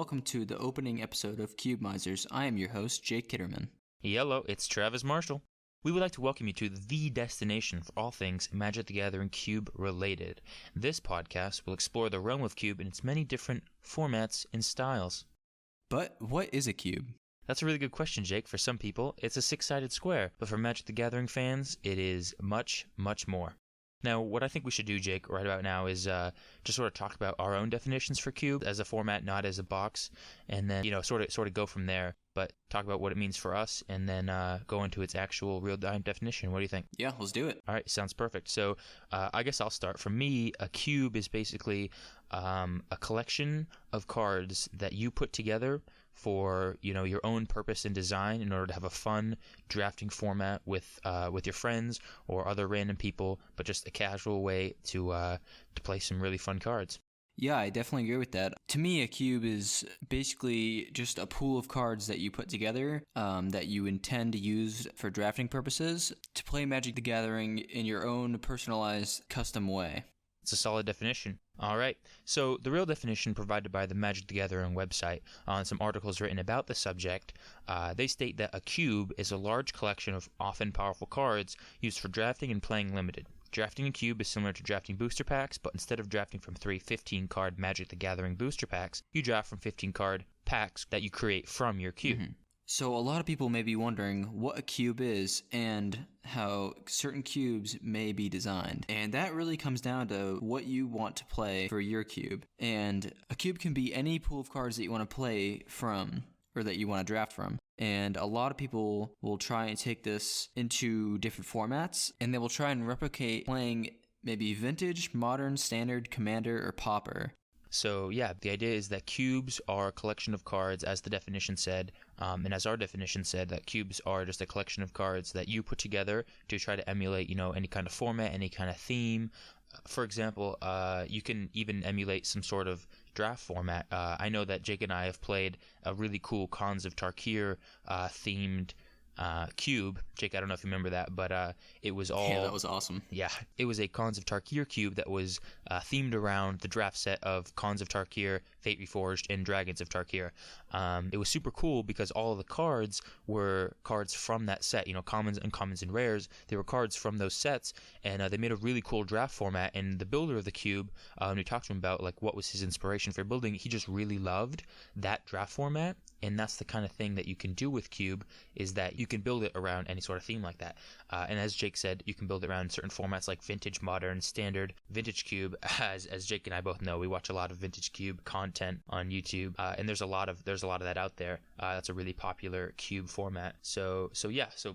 welcome to the opening episode of CardMisers. I am your host, Jake Kitterman. Hello, it's Travis Marshall. We would like to welcome you to the destination for all things Magic the Gathering Cube related. This podcast will explore the realm of Cube in its many different formats and styles. But what is a cube? That's a really good question, Jake. For some people, it's a six-sided square, but for Magic the Gathering fans, it is much, much more. Now, what I think we should do, Jake, right about now is just sort of talk about our own definitions for cube as a format, not as a box, and then sort of go from there. But talk about what it means for us, and then go into its actual real-time definition. What do you think? Yeah, let's do it. All right, sounds perfect. So I guess I'll start. For me, a cube is basically a collection of cards that you put together for your own purpose and design in order to have a fun drafting format with your friends or other random people, but just a casual way to play some really fun cards. Yeah, I definitely agree with that. To me, a cube is basically just a pool of cards that you put together that you intend to use for drafting purposes to play Magic the Gathering in your own personalized, custom way. It's a solid definition. All right, so the real definition provided by the Magic the Gathering website on some articles written about the subject, they state that a cube is a large collection of often powerful cards used for drafting and playing limited. Drafting a cube is similar to drafting booster packs, but instead of drafting from 3 15-card Magic the Gathering booster packs, you draft from 15-card packs that you create from your cube. Mm-hmm. So a lot of people may be wondering what a cube is and how certain cubes may be designed. And that really comes down to what you want to play for your cube. And a cube can be any pool of cards that you want to play from or that you want to draft from. And a lot of people will try and take this into different formats, and they will try and replicate playing maybe Vintage, Modern, Standard, Commander, or Pauper. So yeah, the idea is that cubes are a collection of cards, as the definition said, and as our definition said, that cubes are just a collection of cards that you put together to try to emulate, any kind of format, any kind of theme. For example, you can even emulate some sort of draft format. I know that Jake and I have played a really cool Khans of Tarkir themed cube. Jake, I don't know if you remember that, but it was all... Yeah, that was awesome. Yeah, it was a Khans of Tarkir cube that was themed around the draft set of Khans of Tarkir, Fate Reforged, and Dragons of Tarkir. It was super cool because all of the cards were cards from that set, commons, uncommons, and rares. They were cards from those sets, and they made a really cool draft format. And the builder of the cube, when we talked to him about what was his inspiration for building, he just really loved that draft format. And that's the kind of thing that you can do with cube, is that you can build it around any sort of theme like that. And as Jake said, you can build it around certain formats like Vintage, Modern, Standard, Vintage Cube. As Jake and I both know, we watch a lot of Vintage Cube content on YouTube, and there's a lot of that out there. That's a really popular cube format. So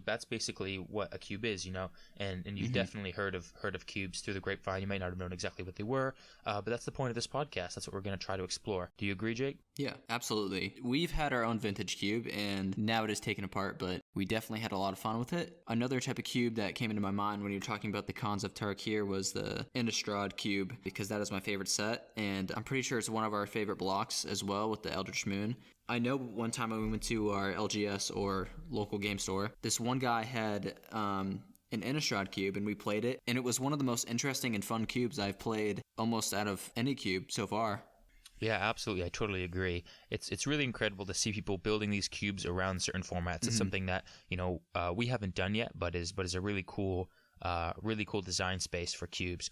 that's basically what a cube is, and you've definitely heard of cubes through the grapevine. You might not have known exactly what they were, but that's the point of this podcast. That's what we're going to try to explore. Do you agree, Jake? Yeah, absolutely. We've had our own vintage cube, and now it is taken apart, but we definitely had a lot of fun with it. Another type of cube that came into my mind when you were talking about the Khans of Tarkir was the Innistrad cube, because that is my favorite set, and I'm pretty sure it's one of our favorite blocks as well with the Eldritch Moon. I know one time when we went to our LGS or local game store, this one guy had an Innistrad cube, and we played it, and it was one of the most interesting and fun cubes I've played almost out of any cube so far. Yeah, absolutely. I totally agree. It's really incredible to see people building these cubes around certain formats. It's something that we haven't done yet, but is a really cool design space for cubes.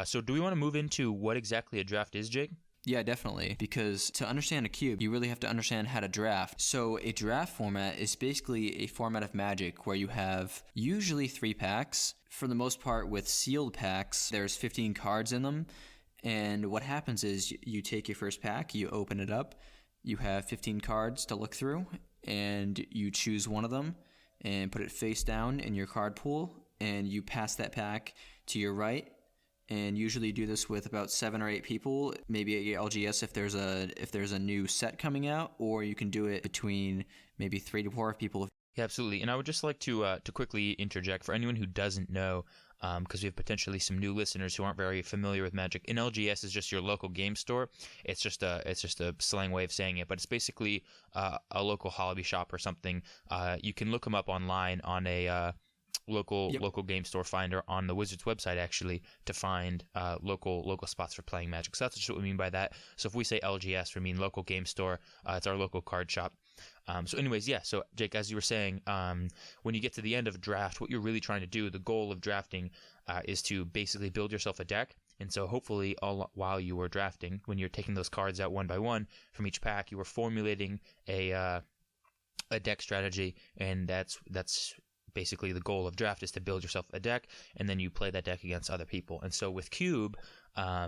So do we want to move into what exactly a draft is, Jake? Yeah, definitely. Because to understand a cube, you really have to understand how to draft. So a draft format is basically a format of Magic where you have usually 3 packs. For the most part, with sealed packs, there's 15 cards in them. And what happens is you take your first pack, you open it up, you have 15 cards to look through, and you choose one of them and put it face down in your card pool, and you pass that pack to your right. And usually you do this with about 7 or 8 people, maybe at your LGS if there's a new set coming out, or you can do it between maybe 3 to 4 people. Yeah, absolutely. And I would just like to quickly interject for anyone who doesn't know, because we have potentially some new listeners who aren't very familiar with Magic. An LGS is just your local game store. It's just a slang way of saying it, but it's basically a local hobby shop or something. You can look them up online on a local game store finder on the Wizards website actually to find local spots for playing Magic. So that's just what we mean by that. So if we say LGS, we mean local game store. It's our local card shop. So anyways, yeah. So Jake, as you were saying, when you get to the end of a draft, what you're really trying to do, the goal of drafting, is to basically build yourself a deck. And so hopefully, all while you were drafting, when you're taking those cards out one by one from each pack, you were formulating a deck strategy, and that's basically the goal of draft, is to build yourself a deck, and then you play that deck against other people. And so with Cube,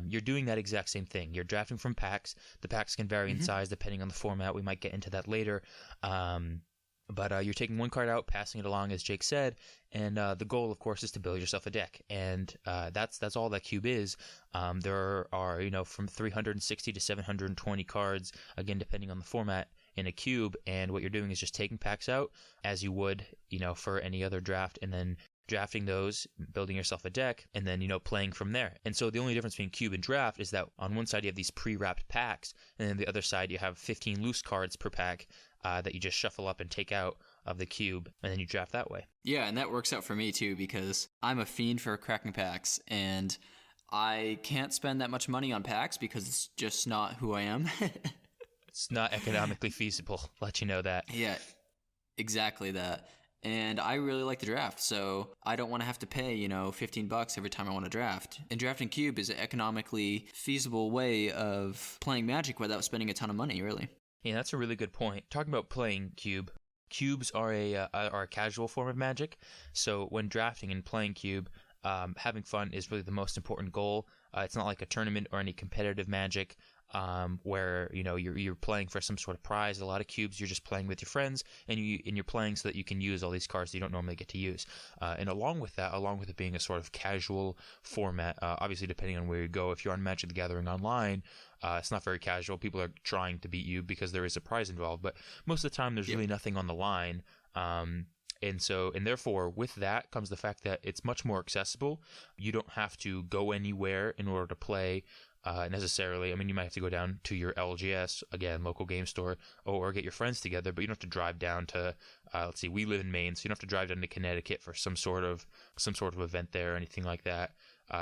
you're doing that exact same thing. You're drafting from packs. The packs can vary in size depending on the format. We might get into that later. But you're taking one card out, passing it along, as Jake said, and the goal, of course, is to build yourself a deck. And that's all that Cube is. There are, from 360 to 720 cards, again, depending on the format, in a cube, and what you're doing is just taking packs out as you would, for any other draft, and then drafting those, building yourself a deck, and then, playing from there. And so the only difference between cube and draft is that on one side you have these pre-wrapped packs, and then the other side you have 15 loose cards per pack that you just shuffle up and take out of the cube, and then you draft that way. Yeah, and that works out for me too, because I'm a fiend for cracking packs, and I can't spend that much money on packs because it's just not who I am. It's not economically feasible. Let you know that. Yeah, exactly that. And I really like the draft, so I don't want to have to pay, $15 every time I want to draft. And drafting Cube is an economically feasible way of playing Magic without spending a ton of money, really. Yeah, that's a really good point. Talking about playing Cube, cubes are a casual form of Magic. So when drafting and playing Cube, having fun is really the most important goal. It's not like a tournament or any competitive Magic. Where you're playing for some sort of prize. A lot of cubes, you're just playing with your friends, and you're playing so that you can use all these cards that you don't normally get to use. And along with it being a sort of casual format, obviously depending on where you go, if you're on Magic the Gathering online, it's not very casual. People are trying to beat you because there is a prize involved, but most of the time there's really nothing on the line. And therefore, with that comes the fact that it's much more accessible. You don't have to go anywhere in order to play. Necessarily. I mean, you might have to go down to your LGS, again, local game store, or get your friends together, but you don't have to drive down to, let's see, we live in Maine, so you don't have to drive down to Connecticut for some sort of event there or anything like that.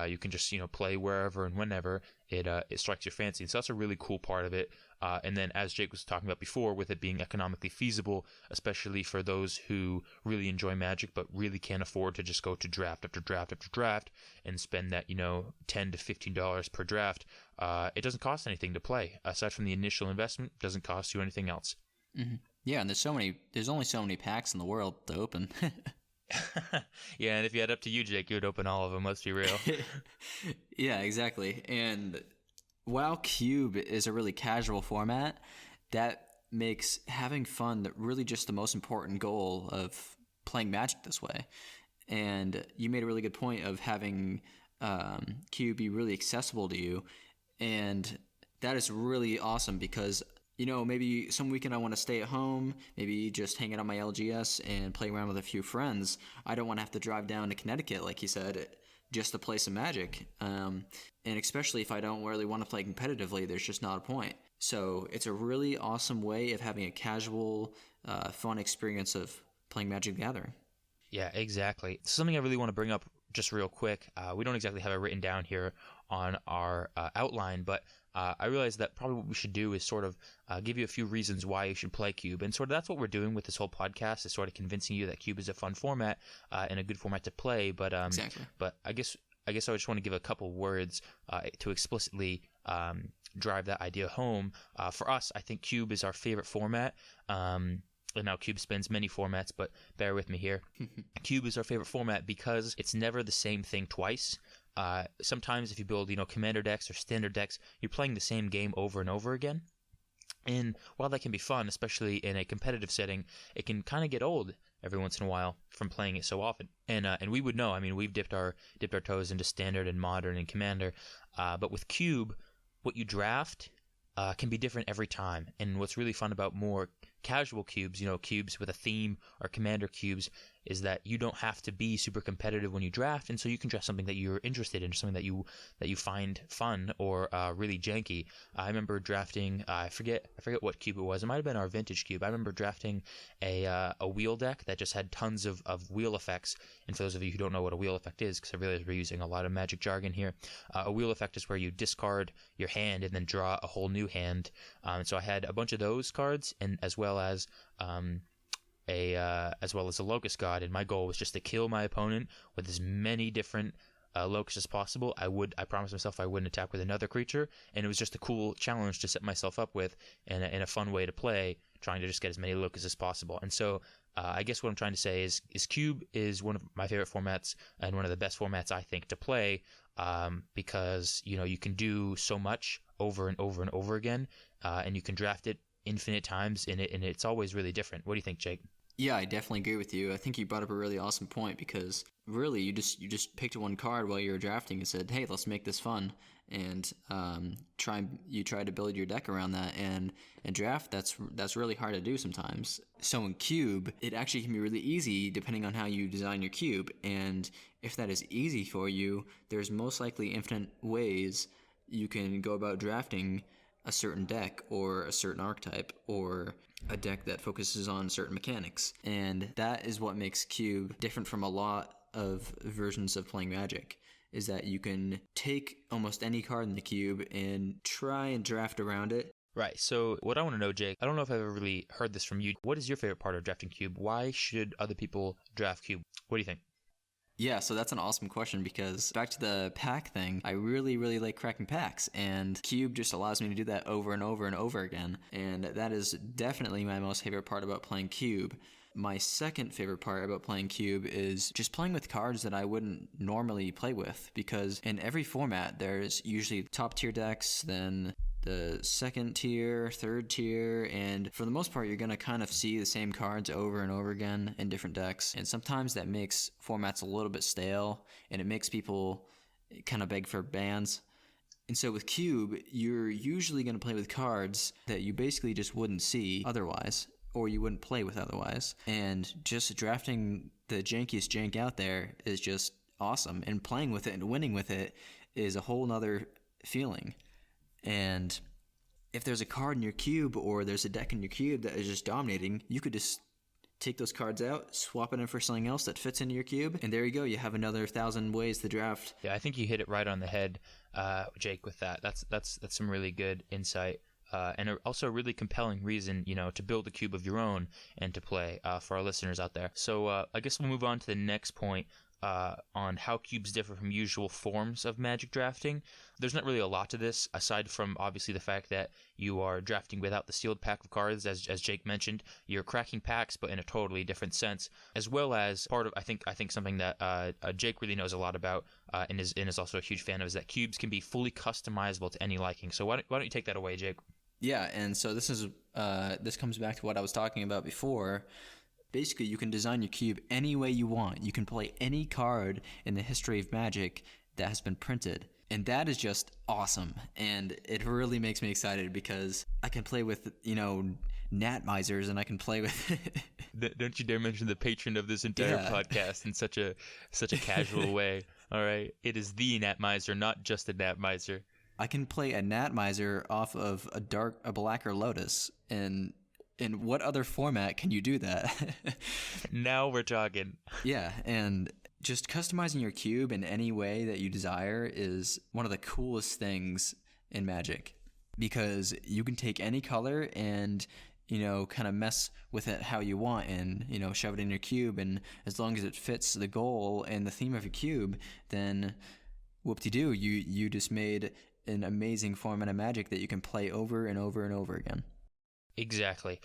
You can just, play wherever and whenever it strikes your fancy. And so that's a really cool part of it. And then, as Jake was talking about before, with it being economically feasible, especially for those who really enjoy Magic but really can't afford to just go to draft after draft after draft and spend that, $10 to $15 per draft, it doesn't cost anything to play. Aside from the initial investment, it doesn't cost you anything else. Mm-hmm. Yeah, and there's only so many packs in the world to open. Yeah, and if you had up to you, Jake, you would open all of them, let's be real. Yeah, exactly. And while Cube is a really casual format, that makes having fun really just the most important goal of playing Magic this way. And you made a really good point of having Cube be really accessible to you. And that is really awesome because maybe some weekend I want to stay at home, maybe just hang out on my LGS and play around with a few friends. I don't want to have to drive down to Connecticut, like you said, just to play some Magic. And especially if I don't really want to play competitively, there's just not a point. So it's a really awesome way of having a casual, fun experience of playing Magic the Gathering. Yeah, exactly. Something I really want to bring up just real quick. We don't exactly have it written down here on our outline, but I realized that probably what we should do is sort of give you a few reasons why you should play Cube. And sort of that's what we're doing with this whole podcast, is sort of convincing you that Cube is a fun format and a good format to play. But Exactly. But I guess I just want to give a couple words to explicitly drive that idea home. For us, I think Cube is our favorite format. And now Cube spans many formats, but bear with me here. Cube is our favorite format because it's never the same thing twice. Sometimes if you build, commander decks or standard decks, you're playing the same game over and over again. And while that can be fun, especially in a competitive setting, it can kind of get old every once in a while from playing it so often. And we would know. I mean, we've dipped our toes into standard and modern and commander. But with Cube, what you draft can be different every time. And what's really fun about more casual cubes, cubes with a theme or commander cubes, is that you don't have to be super competitive when you draft, and so you can draft something that you're interested in, something that you find fun or really janky. I remember drafting, I forget what cube it was. It might have been our vintage cube. I remember drafting a wheel deck that just had tons of wheel effects. And for those of you who don't know what a wheel effect is, because I realize we're using a lot of Magic jargon here, a wheel effect is where you discard your hand and then draw a whole new hand. So I had a bunch of those cards, and as well as a Locust God, and my goal was just to kill my opponent with as many different locusts as possible. I promised myself I wouldn't attack with another creature, and it was just a cool challenge to set myself up with, and a fun way to play, trying to just get as many locusts as possible. And so I guess what I'm trying to say is Cube is one of my favorite formats, and one of the best formats I think to play, because you can do so much over and over and over again, and you can draft it infinite times in it, and it's always really different. What do you think, Jake? Yeah, I definitely agree with you. I think you brought up a really awesome point, because really you just picked one card while you were drafting and said, "Hey, let's make this fun," and try to build your deck around that. And draft, that's really hard to do sometimes. So in Cube, it actually can be really easy depending on how you design your cube. And if that is easy for you, there's most likely infinite ways you can go about drafting a certain deck or a certain archetype or a deck that focuses on certain mechanics. And that is what makes Cube different from a lot of versions of playing Magic, is that you can take almost any card in the cube and try and draft around it. Right. So what I want to know, Jake, I don't know if I've ever really heard this from you. What is your favorite part of drafting Cube? Why should other people draft Cube? What do you think? Yeah, so that's an awesome question, because back to the pack thing, I really, really like cracking packs, and Cube just allows me to do that over and over and over again, and that is definitely my most favorite part about playing Cube. My second favorite part about playing Cube is just playing with cards that I wouldn't normally play with, because in every format there's usually top tier decks, then the second tier, third tier, and for the most part you're going to kind of see the same cards over and over again in different decks, and sometimes that makes formats a little bit stale, and it makes people kind of beg for bans. And so with Cube, you're usually going to play with cards that you basically just wouldn't see otherwise, or you wouldn't play with otherwise, and just drafting the jankiest jank out there is just awesome, and playing with it and winning with it is a whole nother feeling. And if there's a card in your cube or there's a deck in your cube that is just dominating, you could just take those cards out, swap it in for something else that fits into your cube, and there you go. You have another 1,000 ways to draft. Yeah, I think you hit it right on the head, Jake, with that. That's some really good insight. And also a really compelling reason, to build a cube of your own and to play for our listeners out there. So I guess we'll move on to the next point on how cubes differ from usual forms of Magic drafting. There's not really a lot to this, aside from obviously the fact that you are drafting without the sealed pack of cards, as Jake mentioned. You're cracking packs, but in a totally different sense, as well as part of I think something that Jake really knows a lot about and is also a huge fan of, is that cubes can be fully customizable to any liking. So why don't you take that away, Jake? Yeah, and so this comes back to what I was talking about before. Basically, you can design your cube any way you want. You can play any card in the history of Magic that has been printed. And that is just awesome. And it really makes me excited, because I can play with, Gnat Misers, and I can play with... Don't you dare mention the patron of this entire podcast in such a casual way. All right? It is the Gnat Miser, not just a Gnat Miser. I can play a Gnat Miser off of a blacker Lotus, and in what other format can you do that? Now we're talking. Yeah, and just customizing your cube in any way that you desire is one of the coolest things in Magic, because you can take any color and kind of mess with it how you want, and shove it in your cube, and as long as it fits the goal and the theme of your cube, then whoop-de-doo, you just made an amazing format of Magic that you can play over and over and over again. Exactly.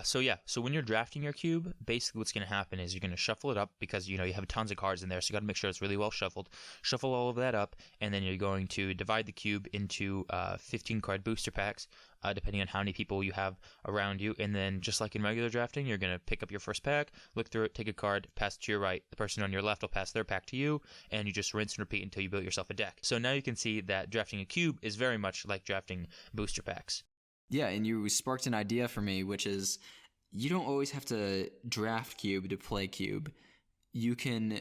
So when you're drafting your cube, basically what's going to happen is you're going to shuffle it up, because you have tons of cards in there, so you got to make sure it's really well shuffled. Shuffle all of that up, and then you're going to divide the cube into 15 card booster packs, depending on how many people you have around you. And then, just like in regular drafting, you're going to pick up your first pack, look through it, take a card, pass it to your right. The person on your left will pass their pack to you, and you just rinse and repeat until you build yourself a deck. So now you can see that drafting a cube is very much like drafting booster packs. Yeah, and you sparked an idea for me, which is you don't always have to draft Cube to play Cube. you can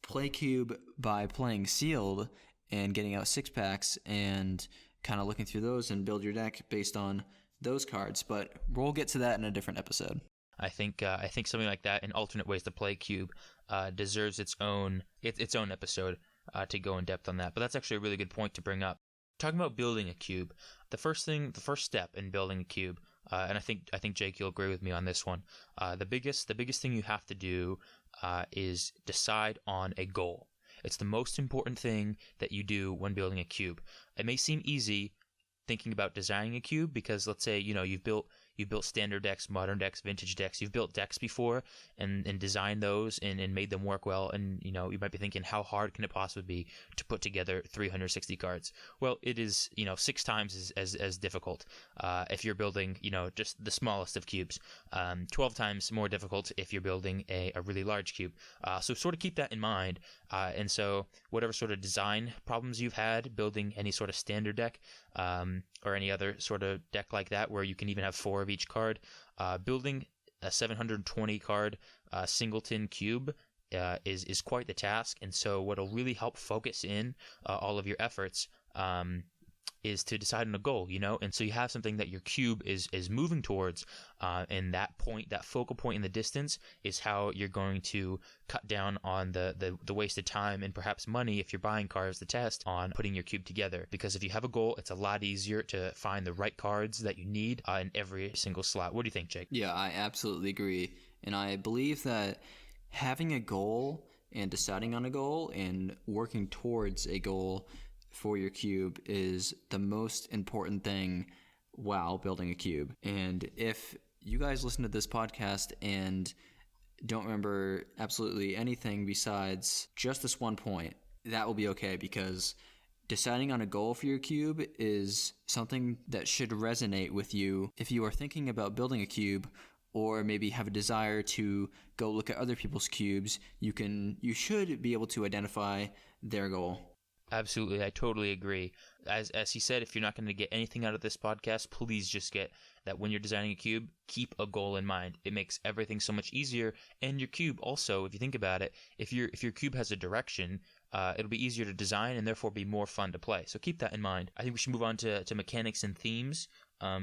play cube by playing sealed and getting out 6-packs and kind of looking through those and build your deck based on those cards. But we'll get to that in a different episode. I think something like that, and alternate ways to play cube, deserves its own episode to go in depth on that. But that's actually a really good point to bring up. Talking about building a cube, the first step in building a cube, and I think Jake, you'll agree with me on this one. The biggest thing you have to do is decide on a goal. It's the most important thing that you do when building a cube. It may seem easy thinking about designing a cube because, let's say, you've built standard decks, modern decks, vintage decks. You've built decks before and designed those and made them work well. And, you might be thinking, how hard can it possibly be to put together 360 cards? Well, it is, 6 times as difficult if you're building, just the smallest of cubes. 12 times more difficult if you're building a really large cube. So sort of keep that in mind. And so whatever sort of design problems you've had building any sort of standard deck, or any other sort of deck like that where you can even have 4 of each card, building a 720 card singleton cube is quite the task. And so what'll really help focus in all of your efforts is to decide on a goal, and so you have something that your cube is moving towards, and that focal point in the distance is how you're going to cut down on the wasted time and perhaps money if you're buying cards to test on putting your cube together. Because if you have a goal, it's a lot easier to find the right cards that you need in every single slot. What do you think, Jake? Yeah, I absolutely agree. And I believe that having a goal and deciding on a goal and working towards a goal for your cube is the most important thing while building a cube. And if you guys listen to this podcast and don't remember absolutely anything besides just this one point, that will be okay, because deciding on a goal for your cube is something that should resonate with you if you are thinking about building a cube, or maybe have a desire to go look at other people's cubes. You should be able to identify their goal. Absolutely, I totally agree. As he said, if you're not going to get anything out of this podcast, please just get that when you're designing a cube, keep a goal in mind. It makes everything so much easier. And your cube also, if you think about it, if your cube has a direction, it'll be easier to design and therefore be more fun to play. So keep that in mind. I think we should move on to mechanics and themes.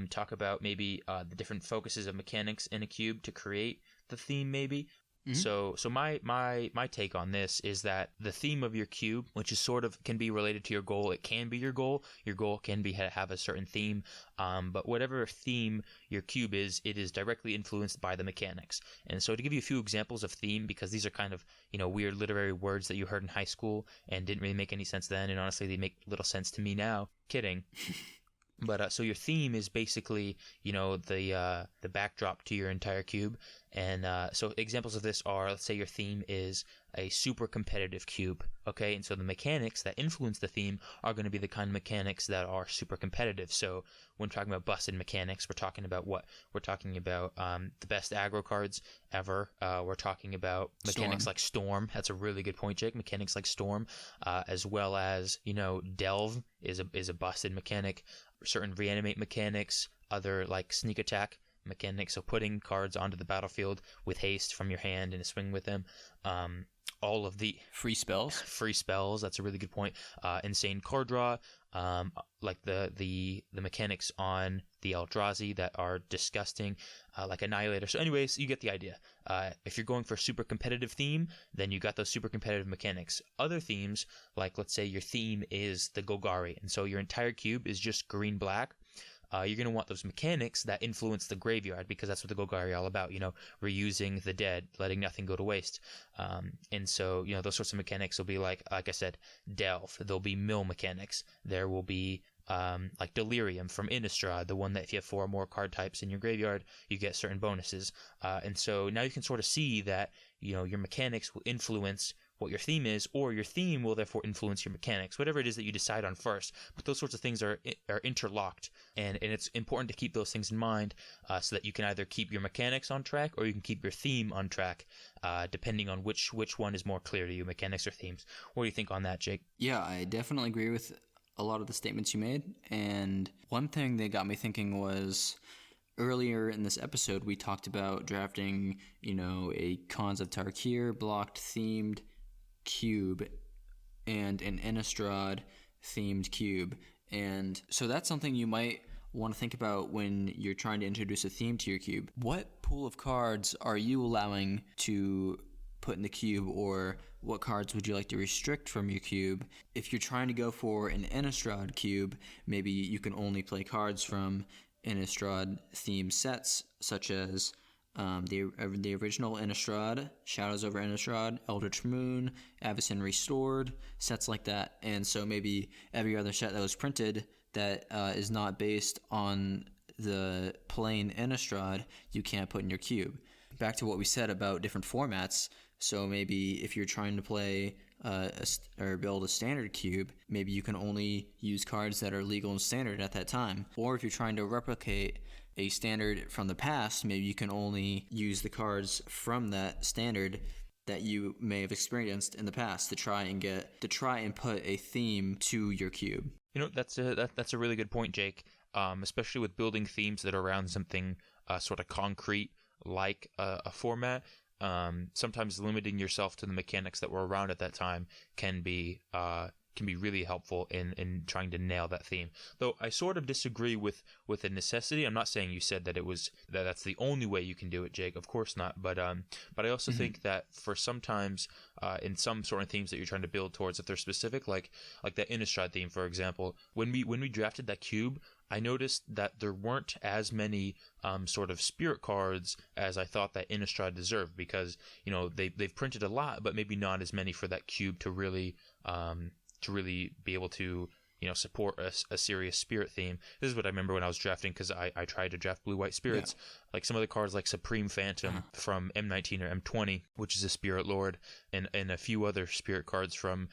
Talk about maybe the different focuses of mechanics in a cube to create the theme, maybe. Mm-hmm. So my take on this is that the theme of your cube, which is sort of can be related to your goal, it can be your goal. Your goal can be have a certain theme, but whatever theme your cube is, it is directly influenced by the mechanics. And so to give you a few examples of theme, because these are kind of weird literary words that you heard in high school and didn't really make any sense then, and honestly they make little sense to me now. Kidding. But so your theme is basically, the backdrop to your entire cube. And so examples of this are, let's say your theme is a super competitive cube, okay? And so the mechanics that influence the theme are going to be the kind of mechanics that are super competitive. So when talking about busted mechanics, we're talking about what? We're talking about the best aggro cards ever. We're talking about mechanics like Storm. That's a really good point, Jake. Mechanics like Storm, as well as, Delve is a busted mechanic. Certain reanimate mechanics, other like sneak attack mechanics, so putting cards onto the battlefield with haste from your hand and a swing with them. All of the free spells, that's a really good point. Insane card draw, like the mechanics on the Eldrazi that are disgusting, like Annihilator. So anyways, you get the idea. If you're going for a super competitive theme, then you got those super competitive mechanics. Other themes, like let's say your theme is the Golgari, and so your entire cube is just green-black. You're going to want those mechanics that influence the graveyard, because that's what the Golgari are all about, reusing the dead, letting nothing go to waste. And so, those sorts of mechanics will be like I said, Delve. There'll be mill mechanics. There will be like Delirium from Innistrad, the one that if you have 4 or more card types in your graveyard, you get certain bonuses. And so now you can sort of see that, your mechanics will influence what your theme is, or your theme will therefore influence your mechanics, whatever it is that you decide on first. But those sorts of things are interlocked, and it's important to keep those things in mind, so that you can either keep your mechanics on track or you can keep your theme on track, depending on which one is more clear to you, mechanics or themes. What do you think on that, Jake? Yeah, I definitely agree with a lot of the statements you made, and one thing that got me thinking was Earlier in this episode, we talked about drafting, a Khans of Tarkir blocked themed cube and an Innistrad themed cube. And so that's something you might want to think about when you're trying to introduce a theme to your cube. What pool of cards are you allowing to put in the cube, or what cards would you like to restrict from your cube? If you're trying to go for an Innistrad cube, maybe you can only play cards from Innistrad themed sets, such as the original Innistrad, Shadows over Innistrad, Eldritch Moon, Avacyn Restored, sets like that. And so maybe every other set that was printed that is not based on the plain Innistrad, you can't put in your cube. Back to what we said about different formats. So maybe if you're trying to play or build a standard cube, maybe you can only use cards that are legal and standard at that time. Or if you're trying to replicate a standard from the past, maybe you can only use the cards from that standard that you may have experienced in the past to try and put a theme to your cube. That's a really good point, Jake. Especially with building themes that are around something sort of concrete like a format. Sometimes limiting yourself to the mechanics that were around at that time can be really helpful in trying to nail that theme. Though I sort of disagree with the necessity. I'm not saying you said that that's the only way you can do it, Jake. Of course not. But I also think that for sometimes in some sort of themes that you're trying to build towards, if they're specific, like that Innistrad theme, for example, when we drafted that cube, I noticed that there weren't as many sort of spirit cards as I thought that Innistrad deserved, because they've printed a lot, but maybe not as many for that cube to really be able to support a serious spirit theme. This is what I remember when I was drafting, because I tried to draft blue-white spirits. Yeah. Like some of the cards like Supreme Phantom from M19 or M20, which is a Spirit Lord, and a few other spirit cards from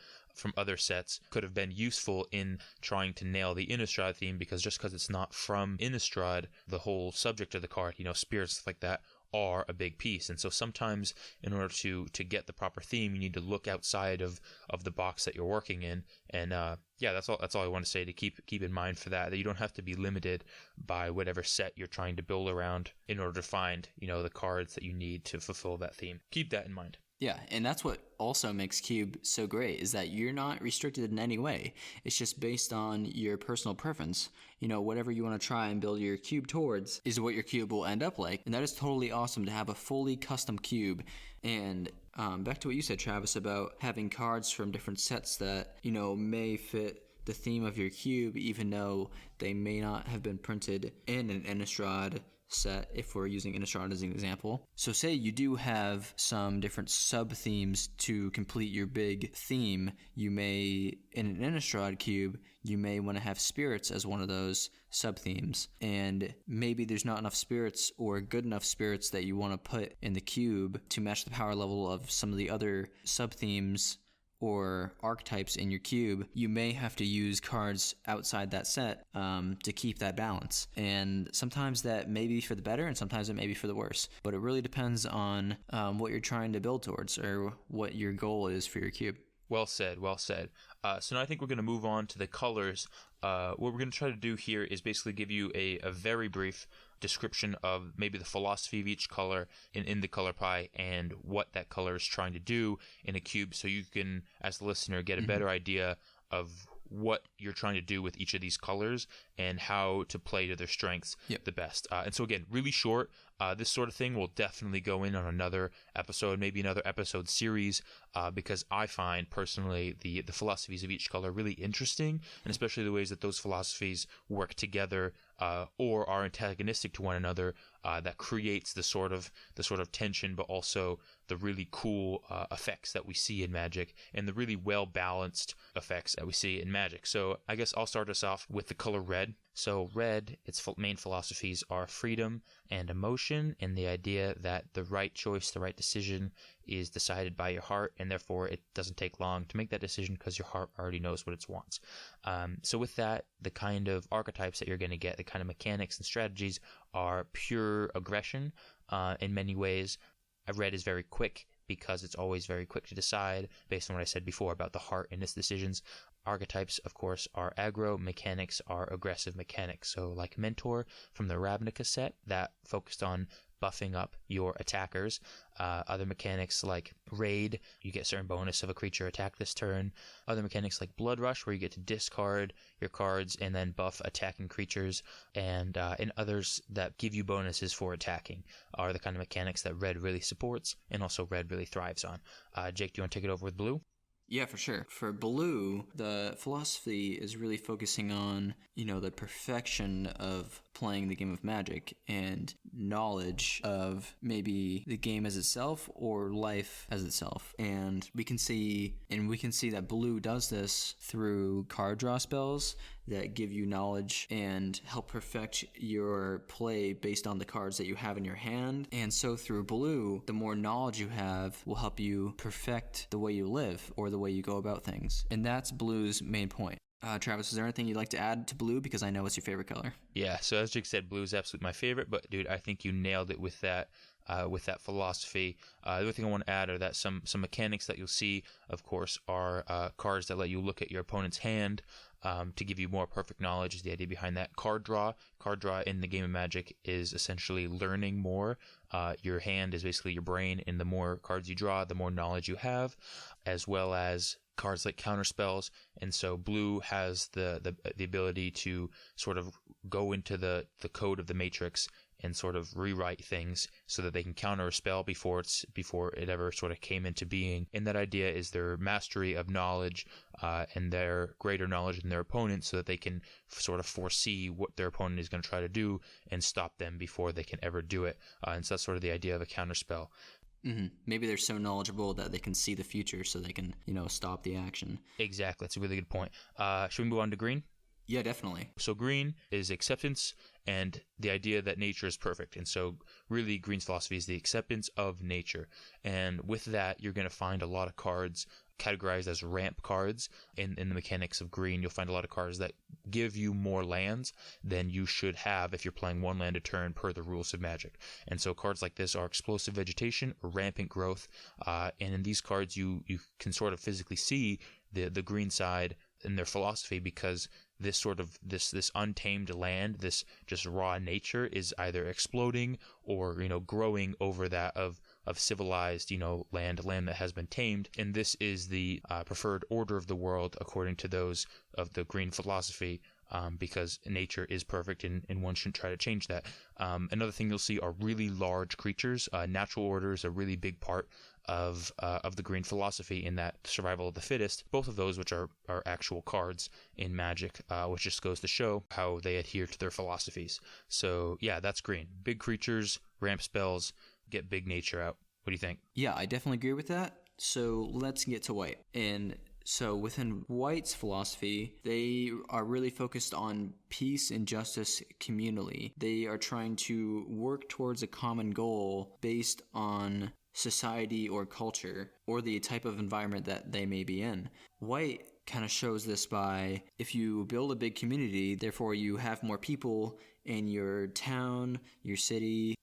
other sets could have been useful in trying to nail the Innistrad theme, because just because it's not from Innistrad, the whole subject of the card, spirits, stuff like that, are a big piece. And so sometimes in order to get the proper theme, you need to look outside of the box that you're working in. And that's all I want to say, to keep in mind for that you don't have to be limited by whatever set you're trying to build around in order to find the cards that you need to fulfill that theme. Keep that in mind. Yeah, and that's what also makes Cube so great, is that you're not restricted in any way. It's just based on your personal preference. Whatever you want to try and build your cube towards is what your cube will end up like. And that is totally awesome to have a fully custom cube. And back to what you said, Travis, about having cards from different sets that, may fit the theme of your cube, even though they may not have been printed in an Innistrad set, if we're using Innistrad as an example. So say you do have some different sub-themes to complete your big theme. You may, in an Innistrad cube, you may want to have spirits as one of those sub-themes. And maybe there's not enough spirits or good enough spirits that you want to put in the cube to match the power level of some of the other sub-themes or archetypes in your cube. You may have to use cards outside that set to keep that balance. And sometimes that may be for the better, and sometimes it may be for the worse. But it really depends on what you're trying to build towards, or what your goal is for your cube. Well said. So now I think we're going to move on to the colors. What we're going to try to do here is basically give you a very brief description of maybe the philosophy of each color in the color pie, and what that color is trying to do in a cube, so you can, as the listener, get a better idea of what you're trying to do with each of these colors and how to play to their strengths the best. And so again, really short. This sort of thing will definitely go in on another episode, maybe another episode series, because I find personally the philosophies of each color really interesting, and especially the ways that those philosophies work together or are antagonistic to one another. That creates the sort of tension, but also the really cool effects that we see in Magic, and the really well balanced effects that we see in Magic. So I guess I'll start us off with the color red. So red, its main philosophies are freedom and emotion, and the idea that the right choice, the right decision is decided by your heart, and therefore it doesn't take long to make that decision because your heart already knows what it wants. So with that, the kind of archetypes that you're going to get, the kind of mechanics and strategies, are pure aggression in many ways. Red is very quick, because it's always very quick to decide based on what I said before about the heart in its decisions. Archetypes, of course, are aggro. Mechanics are aggressive mechanics. So like Mentor from the Ravnica set, that focused on buffing up your attackers. Other mechanics like Raid, you get certain bonus of a creature attack this turn. Other mechanics like Blood Rush, where you get to discard your cards and then buff attacking creatures. And others that give you bonuses for attacking are the kind of mechanics that Red really supports and also Red really thrives on. Jake, do you want to take it over with Blue? Yeah, for sure. For Blue, the philosophy is really focusing on, the perfection of playing the game of Magic and knowledge of maybe the game as itself or life as itself. And we can see that Blue does this through card draw spells that give you knowledge and help perfect your play based on the cards that you have in your hand. And so through Blue, the more knowledge you have will help you perfect the way you live or the way you go about things. And that's Blue's main point. Travis, is there anything you'd like to add to Blue? Because I know it's your favorite color. Yeah, so as Jake said, Blue is absolutely my favorite, but dude, I think you nailed it with that philosophy. The other thing I want to add are that some mechanics that you'll see, of course, are cards that let you look at your opponent's hand to give you more perfect knowledge is the idea behind that. Card draw in the game of Magic is essentially learning more. Your hand is basically your brain, and the more cards you draw, the more knowledge you have, as well as cards like counterspells. And so Blue has the ability to sort of go into the code of the Matrix and sort of rewrite things so that they can counter a spell before it ever sort of came into being. And that idea is their mastery of knowledge and their greater knowledge than their opponent, so that they can sort of foresee what their opponent is going to try to do and stop them before they can ever do it. And so that's sort of the idea of a counterspell. Mm-hmm. Maybe they're so knowledgeable that they can see the future, so they can, stop the action. Exactly. That's a really good point. Should we move on to green? Yeah, definitely. So green is acceptance and the idea that nature is perfect. And so really green's philosophy is the acceptance of nature. And with that, you're going to find a lot of cards categorized as ramp cards in the mechanics of green. You'll find a lot of cards that give you more lands than you should have if you're playing one land a turn per the rules of Magic. And so cards like this are explosive vegetation or rampant growth. And in these cards, you can sort of physically see the green side in their philosophy, because this sort of this untamed land, this just raw nature, is either exploding or growing over that of civilized land that has been tamed. And this is the preferred order of the world according to those of the green philosophy, because nature is perfect and one shouldn't try to change that. Another thing you'll see are really large creatures. Natural order is a really big part of the green philosophy, in that survival of the fittest, both of those which are actual cards in Magic, which just goes to show how they adhere to their philosophies. So yeah, that's green. Big creatures, ramp spells, get big nature out. What do you think? Yeah, I definitely agree with that. So let's get to white. And so within white's philosophy, they are really focused on peace and justice communally. They are trying to work towards a common goal based on society or culture or the type of environment that they may be in. White kind of shows this by, if you build a big community, therefore you have more people in your town, your city,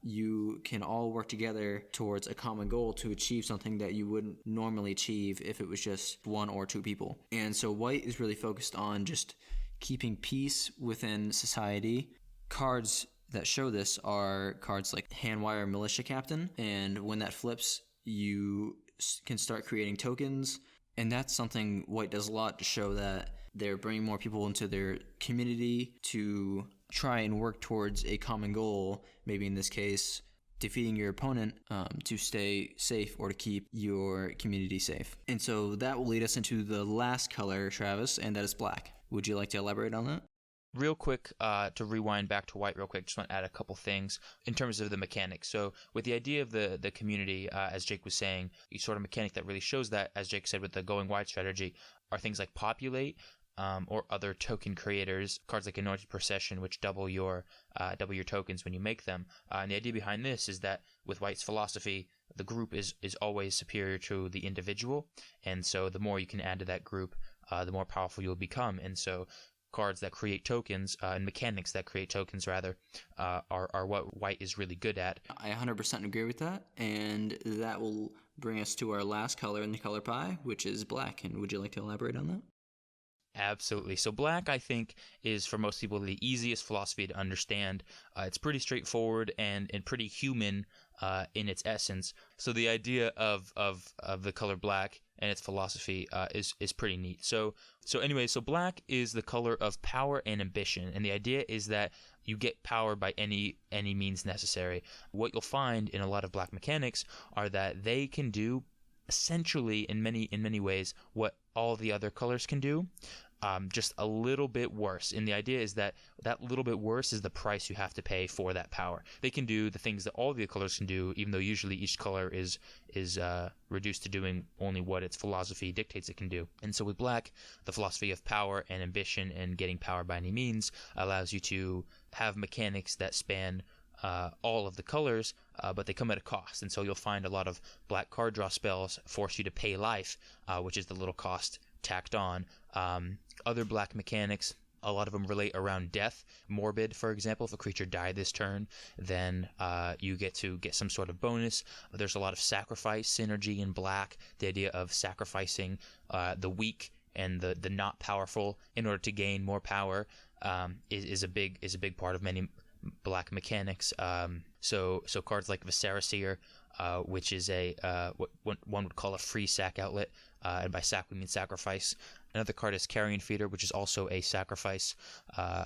you can all work together towards a common goal to achieve something that you wouldn't normally achieve if it was just one or two people. And so white is really focused on just keeping peace within society. Cards that show this are cards like Handwire Militia Captain, and when that flips, you can start creating tokens. And that's something white does a lot to show that they're bringing more people into their community to try and work towards a common goal, maybe in this case, defeating your opponent to stay safe or to keep your community safe. And so that will lead us into the last color, Travis, and that is black. Would you like to elaborate on that? Real quick, to rewind back to white real quick, just want to add a couple things in terms of the mechanics. So with the idea of the community, as Jake was saying, a sort of mechanic that really shows that, as Jake said with the going wide strategy, are things like populate, or other token creators, cards like Anointed Procession, which double your tokens when you make them. And the idea behind this is that with white's philosophy, the group is always superior to the individual, and so the more you can add to that group, the more powerful you'll become. And so cards that create tokens and mechanics that create tokens rather are what white is really good at. I 100% agree with that, and that will bring us to our last color in the color pie, which is black. And would you like to elaborate on that? Absolutely. So black, I think, is for most people the easiest philosophy to understand. It's pretty straightforward and pretty human in its essence. So the idea of the color black and its philosophy is pretty neat. So black is the color of power and ambition, and the idea is that you get power by any means necessary. What you'll find in a lot of black mechanics are that they can do essentially in many ways what all the other colors can do, just a little bit worse. And the idea is that little bit worse is the price you have to pay for that power. They can do the things that all the colors can do, even though usually each color is reduced to doing only what its philosophy dictates it can do. And so with black, the philosophy of power and ambition and getting power by any means allows you to have mechanics that span all of the colors, but they come at a cost. And so you'll find a lot of black card draw spells force you to pay life, which is the little cost tacked on. Other black mechanics, a lot of them relate around death. Morbid, for example, if a creature died this turn, then you get to get some sort of bonus. There's a lot of sacrifice synergy in black. The idea of sacrificing the weak and the not powerful in order to gain more power is a big part of many black mechanics. So cards like Viscera, which is what one would call a free sack outlet, and by sack we mean sacrifice. Another card is Carrion Feeder, which is also a sacrifice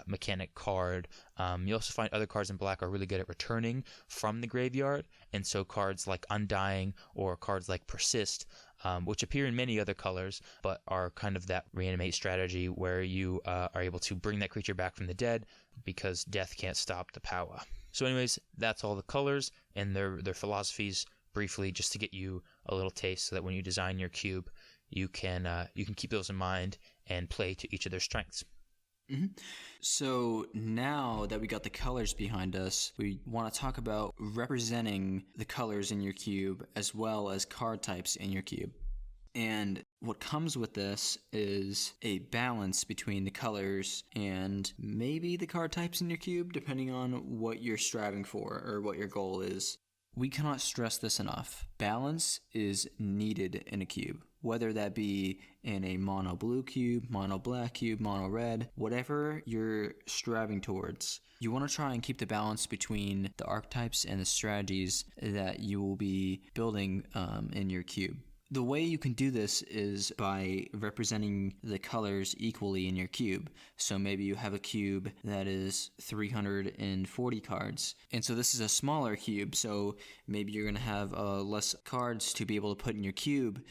mechanic card. You also find other cards in black are really good at returning from the graveyard, and so cards like Undying or cards like Persist, which appear in many other colors, but are kind of that reanimate strategy where you are able to bring that creature back from the dead because death can't stop the power. So anyways, that's all the colors and their philosophies briefly, just to get you a little taste so that when you design your cube, you can keep those in mind and play to each of their strengths. Mm-hmm. So now that we got the colors behind us, we want to talk about representing the colors in your cube as well as card types in your cube. And what comes with this is a balance between the colors and maybe the card types in your cube, depending on what you're striving for or what your goal is. We cannot stress this enough. Balance is needed in a cube, whether that be in a mono blue cube, mono black cube, mono red, whatever you're striving towards. You want to try and keep the balance between the archetypes and the strategies that you will be building in your cube. The way you can do this is by representing the colors equally in your cube. So maybe you have a cube that is 340 cards. And so this is a smaller cube, so maybe you're going to have less cards to be able to put in your cube.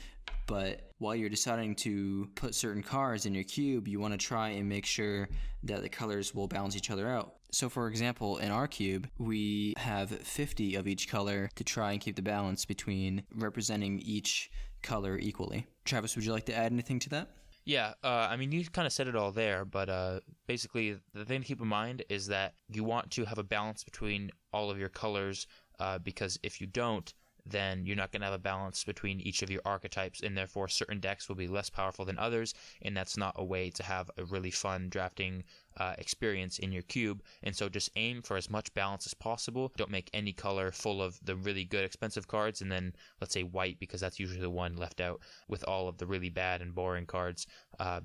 But while you're deciding to put certain cards in your cube, you want to try and make sure that the colors will balance each other out. So for example, in our cube, we have 50 of each color to try and keep the balance between representing each color equally. Travis, would you like to add anything to that? Yeah, I mean, you kind of said it all there, but basically the thing to keep in mind is that you want to have a balance between all of your colors, because if you don't, then you're not going to have a balance between each of your archetypes, and therefore certain decks will be less powerful than others, and that's not a way to have a really fun drafting experience in your cube. And so just aim for as much balance as possible. Don't make any color full of the really good expensive cards, and then let's say white, because that's usually the one left out with all of the really bad and boring cards,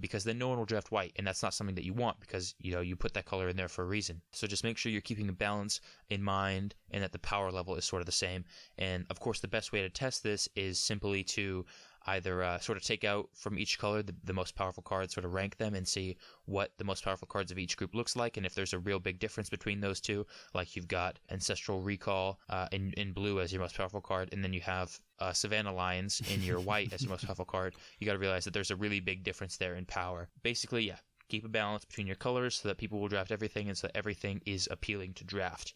because then no one will draft white, and that's not something that you want, because you put that color in there for a reason. So just make sure you're keeping a balance in mind and that the power level is sort of the same. And of course the best way to test this is simply to either sort of take out from each color the most powerful cards, sort of rank them and see what the most powerful cards of each group looks like, and if there's a real big difference between those two, like you've got Ancestral Recall in blue as your most powerful card, and then you have Savannah Lions in your white as your most powerful card, you got to realize that there's a really big difference there in power. Basically, yeah, keep a balance between your colors so that people will draft everything and so that everything is appealing to draft.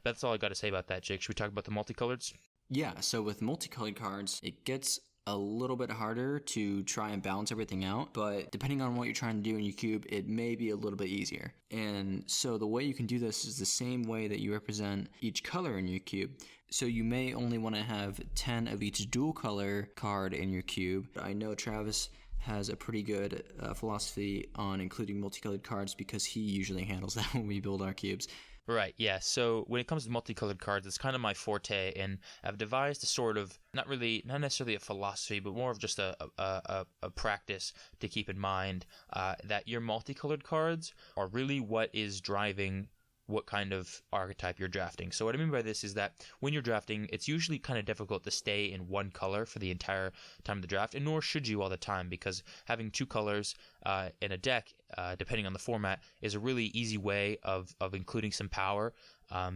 That's all I got to say about that, Jake. Should we talk about the multicoloreds? Yeah, so with multicolored cards, it gets a little bit harder to try and balance everything out, but depending on what you're trying to do in your cube, it may be a little bit easier. And so the way you can do this is the same way that you represent each color in your cube. So you may only want to have 10 of each dual color card in your cube. I know Travis has a pretty good philosophy on including multicolored cards because he usually handles that when we build our cubes. Right, yeah. So when it comes to multicolored cards, it's kind of my forte, and I've devised a sort of, not necessarily a philosophy, but more of just a practice to keep in mind that your multicolored cards are really what is driving what kind of archetype you're drafting. So what I mean by this is that when you're drafting, it's usually kind of difficult to stay in one color for the entire time of the draft, and nor should you all the time, because having two colors in a deck, depending on the format, is a really easy way of including some power,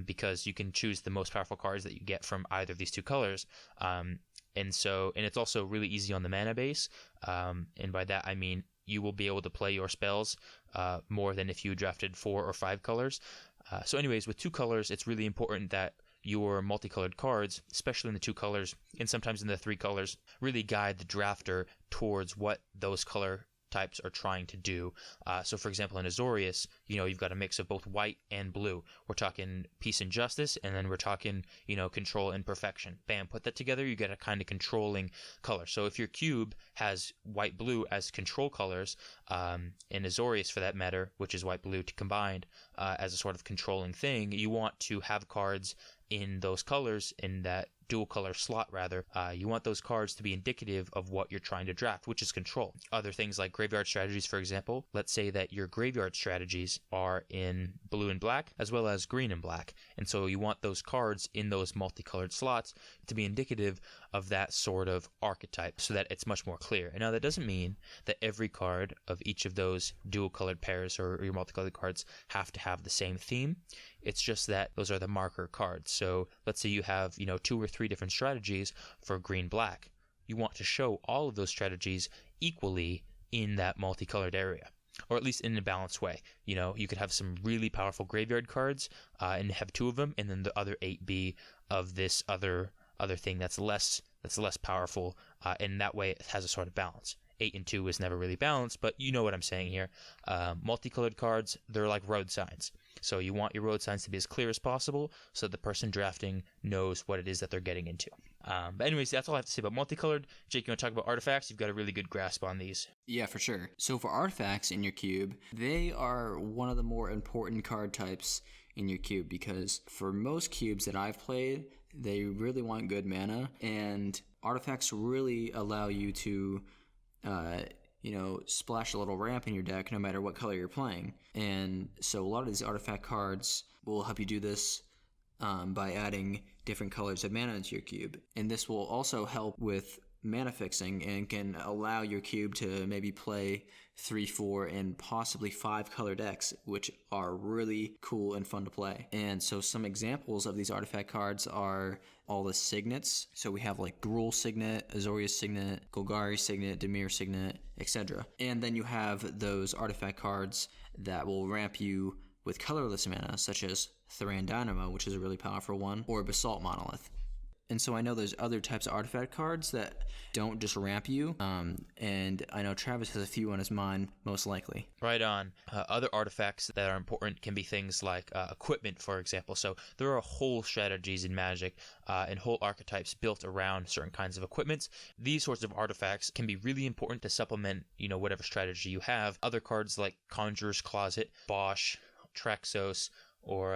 because you can choose the most powerful cards that you get from either of these two colors. And it's also really easy on the mana base, and by that I mean you will be able to play your spells more than if you drafted 4 or 5 colors. So anyways, with 2 colors, it's really important that your multicolored cards, especially in the 2 colors and sometimes in the 3 colors, really guide the drafter towards what those color types are trying to do. So for example, in Azorius, you've got a mix of both white and blue. We're talking peace and justice, and then we're talking, control and perfection. Bam, put that together, you get a kind of controlling color. So if your cube has white blue as control colors, in Azorius for that matter, which is white blue combined as a sort of controlling thing, you want to have cards in those colors, in that dual color slot rather. You want those cards to be indicative of what you're trying to draft, which is control. Other things like graveyard strategies, for example. Let's say that your graveyard strategies are in blue and black as well as green and black, and so you want those cards in those multicolored slots to be indicative of that sort of archetype, so that it's much more clear. And now that doesn't mean that every card of each of those dual colored pairs or your multicolored cards have to have the same theme. It's just that those are the marker cards. So let's say you have 2 or 3 different strategies for green black. You want to show all of those strategies equally in that multicolored area, or at least in a balanced way. You could have some really powerful graveyard cards and have 2 of them, and then the other 8 be of this other thing that's less powerful, and that way it has a sort of balance. 8 and 2 is never really balanced, but you know what I'm saying here. Multicolored cards, they're like road signs. So you want your road signs to be as clear as possible so that the person drafting knows what it is that they're getting into. But anyways, that's all I have to say about multicolored. Jake, you want to talk about artifacts? You've got a really good grasp on these. Yeah, for sure. So for artifacts in your cube, they are one of the more important card types in your cube, because for most cubes that I've played, they really want good mana, and artifacts really allow you to splash a little ramp in your deck no matter what color you're playing. And so a lot of these artifact cards will help you do this by adding different colors of mana into your cube. And this will also help with mana fixing and can allow your cube to maybe play 3, 4, and possibly 5 color decks, which are really cool and fun to play. And so some examples of these artifact cards are all the signets. So we have like Gruul Signet, Azorius Signet, Golgari Signet, Dimir Signet, etc. And then you have those artifact cards that will ramp you with colorless mana, such as Thoran Dynamo, which is a really powerful one, or Basalt Monolith. And so I know there's other types of artifact cards that don't just ramp you, and I know Travis has a few on his mind, most likely. Right on. Other artifacts that are important can be things like equipment, for example. So there are whole strategies in Magic and whole archetypes built around certain kinds of equipments. These sorts of artifacts can be really important to supplement, whatever strategy you have. Other cards like Conjurer's Closet, Bosch, Traxos, or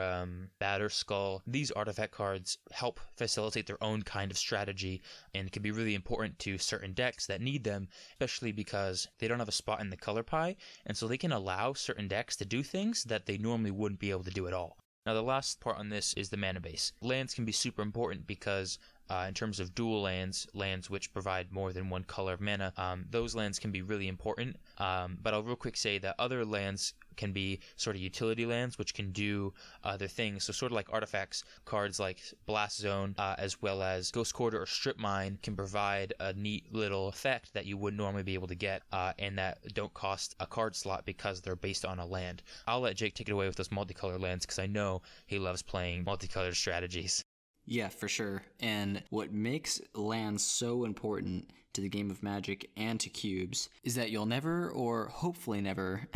Batterskull. These artifact cards help facilitate their own kind of strategy and can be really important to certain decks that need them, especially because they don't have a spot in the color pie, and so they can allow certain decks to do things that they normally wouldn't be able to do at all. Now the last part on this is the mana base. Lands can be super important because in terms of dual lands which provide more than one color of mana, those lands can be really important. But I'll real quick say that other lands can be sort of utility lands, which can do other things. So sort of like artifacts, cards like Blast Zone, as well as Ghost Quarter or Strip Mine can provide a neat little effect that you wouldn't normally be able to get, and that don't cost a card slot because they're based on a land. I'll let Jake take it away with those multicolored lands because I know he loves playing multicolored strategies. Yeah, for sure. And what makes lands so important to the game of Magic and to cubes is that you'll never, or hopefully never,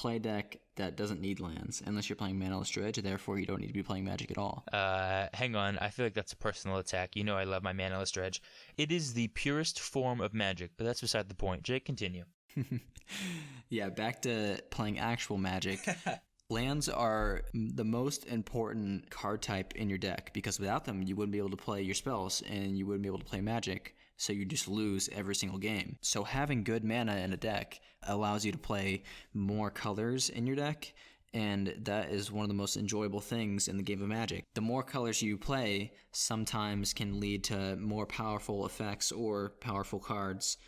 play a deck that doesn't need lands unless you're playing Manaless Dredge, therefore you don't need to be playing Magic at all. Hang on. I feel like that's a personal attack. You know I love my Manaless Dredge. It is the purest form of Magic, but that's beside the point. Jake, continue. Yeah, back to playing actual Magic. Lands are the most important card type in your deck because without them, you wouldn't be able to play your spells and you wouldn't be able to play Magic, so you just lose every single game. So having good mana in a deck allows you to play more colors in your deck, and that is one of the most enjoyable things in the game of Magic. The more colors you play sometimes can lead to more powerful effects or powerful cards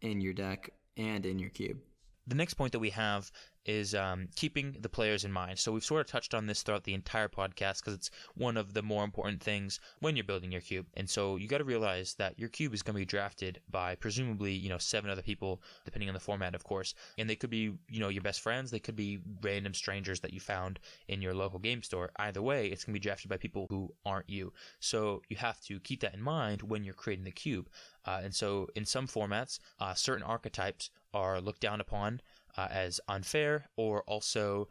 in your deck and in your cube. The next point that we have is keeping the players in mind. So we've sort of touched on this throughout the entire podcast because it's one of the more important things when you're building your cube. And so you got to realize that your cube is going to be drafted by presumably, 7 other people, depending on the format, of course. And they could be, your best friends. They could be random strangers that you found in your local game store. Either way, it's going to be drafted by people who aren't you. So you have to keep that in mind when you're creating the cube. And so in some formats, certain archetypes are looked down upon as unfair or also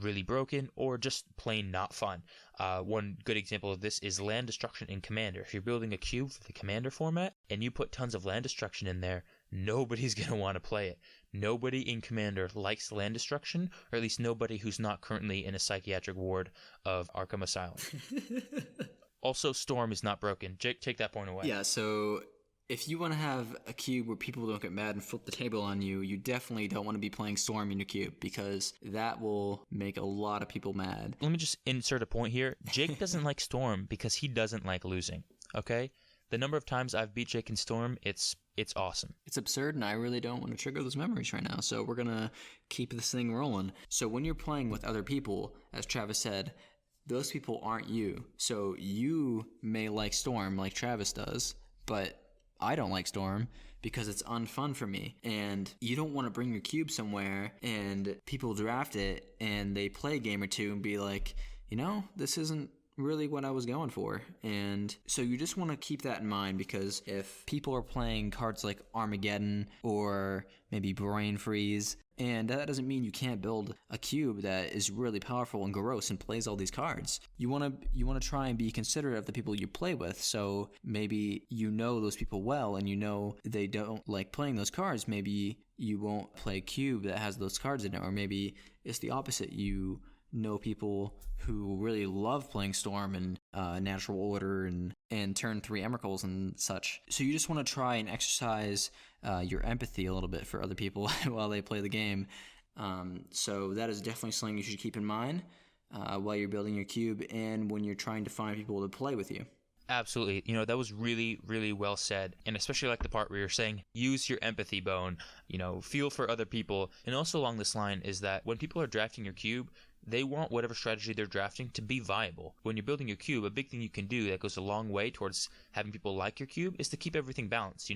really broken or just plain not fun. One good example of this is land destruction in Commander. If you're building a cube for the Commander format and you put tons of land destruction in there, nobody's going to want to play it. Nobody in Commander likes land destruction, or at least nobody who's not currently in a psychiatric ward of Arkham Asylum. Also, Storm is not broken. Jake, take that point away. Yeah, so if you want to have a cube where people don't get mad and flip the table on you, you definitely don't want to be playing Storm in your cube because that will make a lot of people mad. Let me just insert a point here. Jake doesn't like Storm because he doesn't like losing, okay? The number of times I've beat Jake in Storm, it's awesome. It's absurd, and I really don't want to trigger those memories right now, so we're going to keep this thing rolling. So when you're playing with other people, as Travis said, those people aren't you. So you may like Storm like Travis does, but I don't like Storm because it's unfun for me. And you don't want to bring your cube somewhere and people draft it and they play a game or two and be like, this isn't really what I was going for. And so you just want to keep that in mind because if people are playing cards like Armageddon or maybe Brain Freeze, and that doesn't mean you can't build a cube that is really powerful and gross and plays all these cards. You want to try and be considerate of the people you play with. So maybe those people well and they don't like playing those cards. Maybe you won't play a cube that has those cards in it, or maybe it's the opposite. You know people who really love playing Storm and Natural Order and Turn 3 Emeralds and such. So you just want to try and exercise your empathy a little bit for other people while they play the game. So that is definitely something you should keep in mind while you're building your cube and when you're trying to find people to play with you. Absolutely. That was really, really well said. And especially like the part where you're saying, use your empathy bone, feel for other people. And also along this line is that when people are drafting your cube, they want whatever strategy they're drafting to be viable. When you're building your cube, a big thing you can do that goes a long way towards having people like your cube is to keep everything balanced,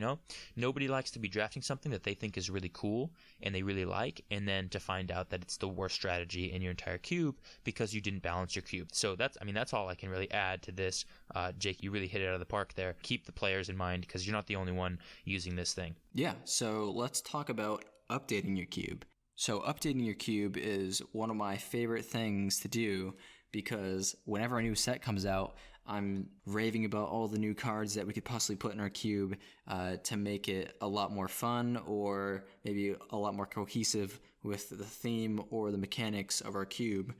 Nobody likes to be drafting something that they think is really cool and they really like, and then to find out that it's the worst strategy in your entire cube because you didn't balance your cube. So that's all I can really add to this. Jake, you really hit it out of the park there. Keep the players in mind because you're not the only one using this thing. Yeah, so let's talk about updating your cube. So updating your cube is one of my favorite things to do because whenever a new set comes out, I'm raving about all the new cards that we could possibly put in our cube to make it a lot more fun or maybe a lot more cohesive with the theme or the mechanics of our cube.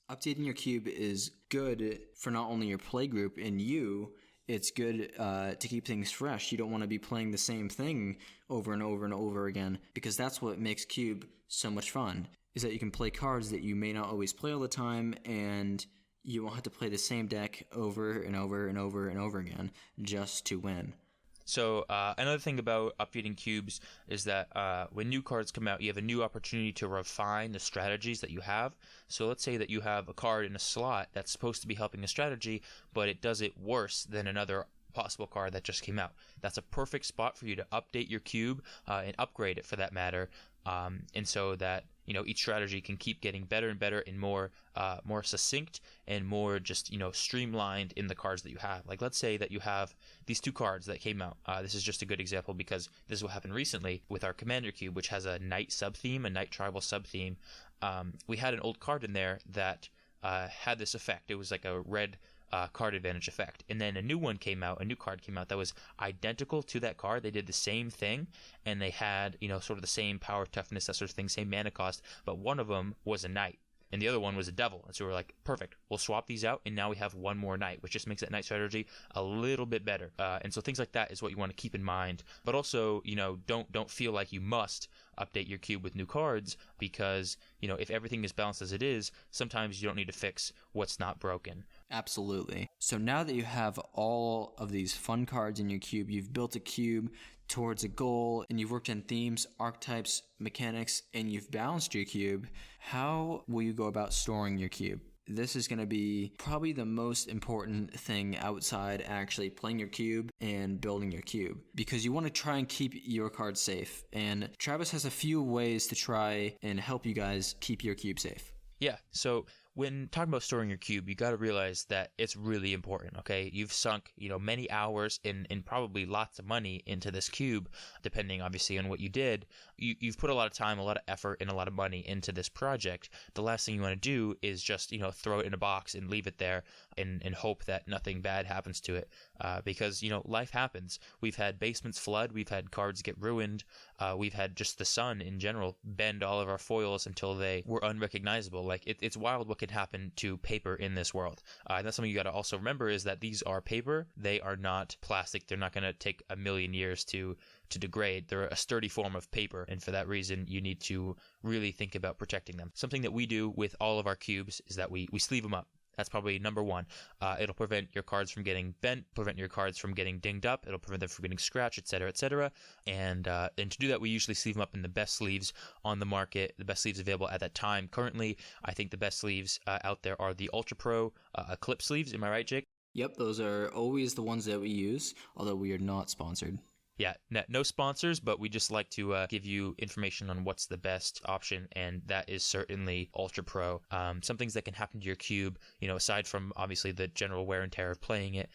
Updating your cube is good for not only your playgroup and you, it's good to keep things fresh. You don't want to be playing the same thing over and over and over again because that's what makes Cube so much fun, is that you can play cards that you may not always play all the time and you won't have to play the same deck over and over and over and over again just to win. So another thing about updating cubes is that when new cards come out, you have a new opportunity to refine the strategies that you have. So let's say that you have a card in a slot that's supposed to be helping a strategy, but it does it worse than another possible card that just came out. That's a perfect spot for you to update your cube and upgrade it for that matter. And so that each strategy can keep getting better and better and more succinct and more just streamlined in the cards that you have. Like, let's say that you have these two cards that came out. This is just a good example because this is what happened recently with our Commander Cube, which has a Knight sub-theme, a Knight tribal sub-theme. We had an old card in there that had this effect. It was like a red card advantage effect, and then a new card came out that was identical to that card. They did the same thing, and they had sort of the same power, toughness, that sort of thing, same mana cost, but one of them was a knight and the other one was a devil. And so we're like, perfect, we'll swap these out, and now we have one more knight, which just makes that knight strategy a little bit better. And so things like that is what you want to keep in mind. But also, don't feel like you must update your cube with new cards, because if everything is balanced as it is, sometimes you don't need to fix what's not broken. Absolutely. So now that you have all of these fun cards in your cube, you've built a cube towards a goal, and you've worked in themes, archetypes, mechanics, and you've balanced your cube, how will you go about storing your cube? This is going to be probably the most important thing outside actually playing your cube and building your cube, because you want to try and keep your cards safe. And Travis has a few ways to try and help you guys keep your cube safe. Yeah, so when talking about storing your cube, you got to realize that it's really important, okay? You've sunk, many hours and probably lots of money into this cube, depending obviously on what you did. You've put a lot of time, a lot of effort, and a lot of money into this project. The last thing you want to do is just, throw it in a box and leave it there and hope that nothing bad happens to it, because, life happens. We've had basements flood, we've had cards get ruined, we've had just the sun in general bend all of our foils until they were unrecognizable. Like, it's wild what can happen to paper in this world. And that's something you got to also remember, is that these are paper. They are not plastic. They're not going to take a million years to degrade. They're a sturdy form of paper, and for that reason you need to really think about protecting them. Something that we do with all of our cubes is that we sleeve them up. That's probably number one. It'll prevent your cards from getting bent, prevent your cards from getting dinged up. It'll prevent them from getting scratched, etc., etc. And to do that, we usually sleeve them up in the best sleeves on the market, the best sleeves available at that time. Currently, I think the best sleeves out there are the Ultra Pro Eclipse sleeves. Am I right, Jake? Yep, those are always the ones that we use, although we are not sponsored. Yeah, no sponsors, but we just like to give you information on what's the best option, and that is certainly Ultra Pro. Some things that can happen to your cube, aside from obviously the general wear and tear of playing it,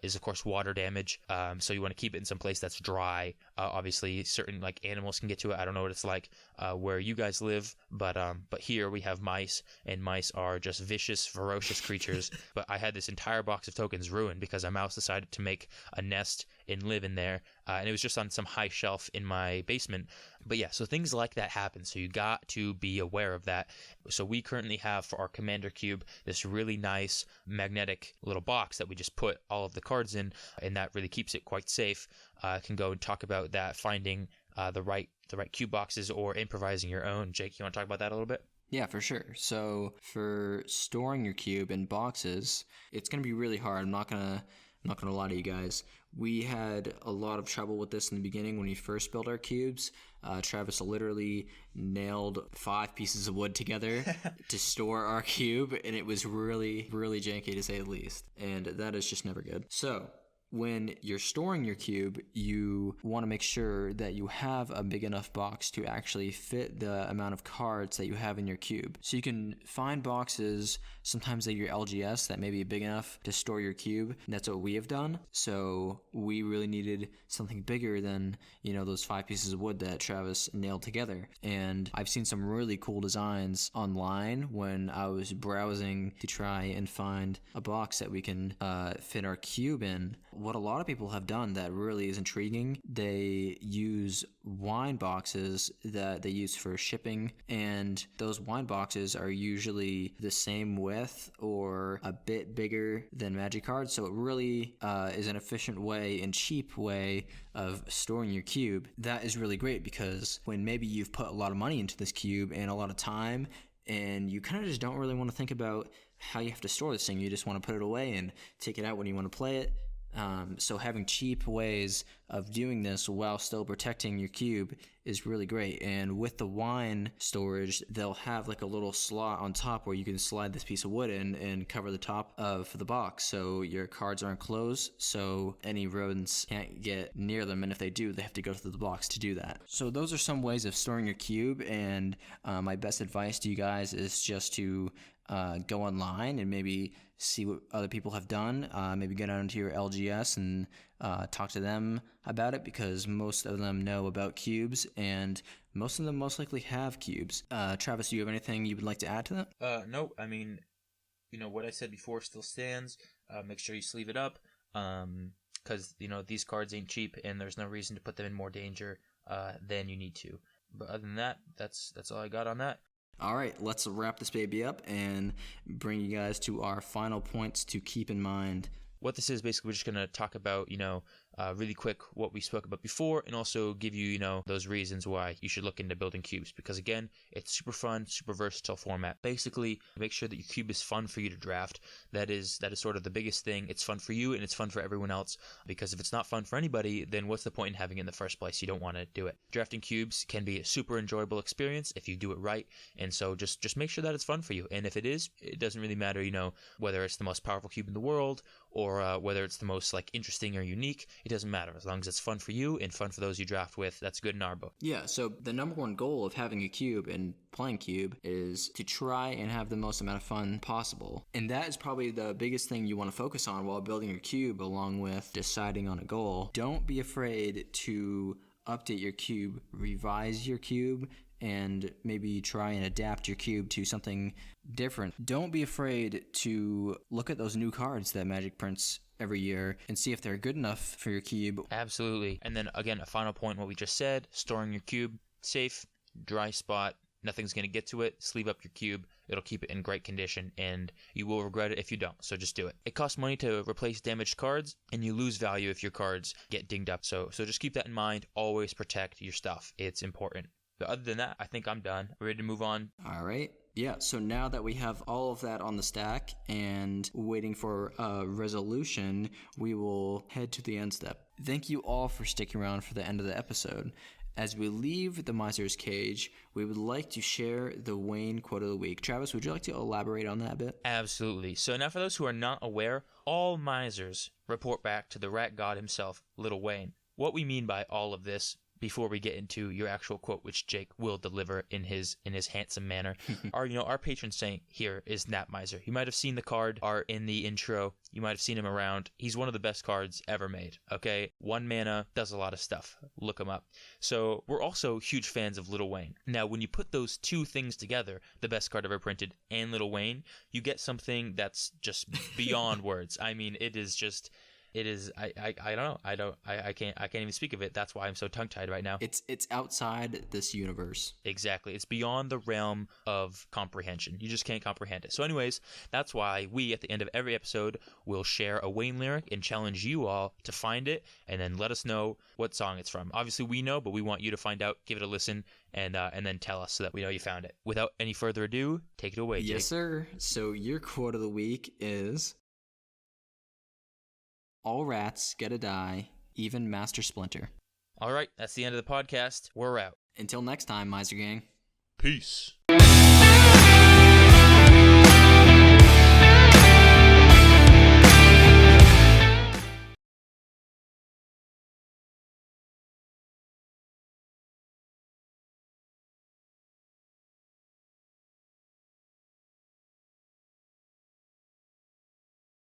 is of course water damage. So you want to keep it in some place that's dry. Obviously, certain like animals can get to it. I don't know what it's like where you guys live, but here we have mice, and mice are just vicious, ferocious creatures. But I had this entire box of tokens ruined because a mouse decided to make a nest and live in there, and it was just on some high shelf in my basement. But yeah, so things like that happen, so you got to be aware of that. So we currently have for our Commander Cube this really nice magnetic little box that we just put all of the cards in, and that really keeps it quite safe. Can go and talk about that, finding the right cube boxes or improvising your own. Jake, you want to talk about that a little bit? Yeah, for sure. So for storing your cube in boxes, it's going to be really hard. I'm not gonna lie to you guys. We had a lot of trouble with this in the beginning when we first built our cubes. Travis literally nailed 5 pieces of wood together to store our cube, and it was really, really janky to say the least. And that is just never good. So when you're storing your cube, you want to make sure that you have a big enough box to actually fit the amount of cards that you have in your cube. So you can find boxes sometimes at your LGS that may be big enough to store your cube, and that's what we have done. So we really needed something bigger than, those 5 pieces of wood that Travis nailed together. And I've seen some really cool designs online when I was browsing to try and find a box that we can fit our cube in. What a lot of people have done that really is intriguing, they use wine boxes that they use for shipping, and those wine boxes are usually the same width or a bit bigger than magic cards, so it really is an efficient way and cheap way of storing your cube. That is really great, because when maybe you've put a lot of money into this cube and a lot of time, and you kind of just don't really want to think about how you have to store this thing, you just want to put it away and take it out when you want to play it. So having cheap ways of doing this while still protecting your cube is really great. And with the wine storage, they'll have like a little slot on top where you can slide this piece of wood in and cover the top of the box, so your cards are enclosed, so any rodents can't get near them, and if they do, they have to go through the box to do that. So those are some ways of storing your cube, and my best advice to you guys is just to go online and maybe see what other people have done. Maybe get onto your LGS and talk to them about it, because most of them know about cubes, and most of them most likely have cubes. Travis, do you have anything you would like to add to that? No, I mean, what I said before still stands. Make sure you sleeve it up, because these cards ain't cheap, and there's no reason to put them in more danger than you need to. But other than that, that's all I got on that. All right, let's wrap this baby up and bring you guys to our final points to keep in mind. What this is, basically, we're just going to talk about, really quick what we spoke about before, and also give you, those reasons why you should look into building cubes. Because, again, it's super fun, super versatile format. Basically, make sure that your cube is fun for you to draft. That is sort of the biggest thing. It's fun for you, and it's fun for everyone else. Because if it's not fun for anybody, then what's the point in having it in the first place? You don't want to do it. Drafting cubes can be a super enjoyable experience if you do it right. And so just make sure that it's fun for you. And if it is, it doesn't really matter, whether it's the most powerful cube in the world, or whether it's the most interesting or unique. It doesn't matter. As long as it's fun for you and fun for those you draft with, that's good in our book. Yeah, so the number one goal of having a cube and playing cube is to try and have the most amount of fun possible. And that is probably the biggest thing you want to focus on while building your cube, along with deciding on a goal. Don't be afraid to update your cube, revise your cube, and maybe try and adapt your cube to something different. Don't be afraid to look at those new cards that Magic prints every year and see if they're good enough for your cube. Absolutely. And then again, a final point, what we just said, storing your cube, safe, dry spot, nothing's going to get to it. Sleeve up your cube. It'll keep it in great condition, and you will regret it if you don't, so just do it. It costs money to replace damaged cards, and you lose value if your cards get dinged up. So just keep that in mind. Always protect your stuff. It's important. But other than that, I think I'm done. We're ready to move on. All right. Yeah, so now that we have all of that on the stack and waiting for a resolution, we will head to the end step. Thank you all for sticking around for the end of the episode. As we leave the Miser's cage, we would like to share the Wayne quote of the week. Travis, would you like to elaborate on that a bit? Absolutely. So now for those who are not aware, all misers report back to the rat god himself, Little Wayne. What we mean by all of this, before we get into your actual quote, which Jake will deliver in his handsome manner, our patron saint here is Gnat Miser. You might have seen the card art in the intro. You might have seen him around. He's one of the best cards ever made, okay? 1 mana, does a lot of stuff. Look him up. So we're also huge fans of Little Wayne. Now, when you put those two things together, the best card ever printed and Little Wayne, you get something that's just beyond words. I mean, it is just... It is, I don't know. I can't even speak of it. That's why I'm so tongue-tied right now. It's outside this universe. Exactly. It's beyond the realm of comprehension. You just can't comprehend it. So anyways, that's why we, at the end of every episode, will share a Wayne lyric and challenge you all to find it and then let us know what song it's from. Obviously, we know, but we want you to find out, give it a listen, and then tell us so that we know you found it. Without any further ado, take it away, Jake. Yes, sir. So your quote of the week is... All rats get a die, even Master Splinter. All right, that's the end of the podcast. We're out. Until next time, Miser Gang. Peace.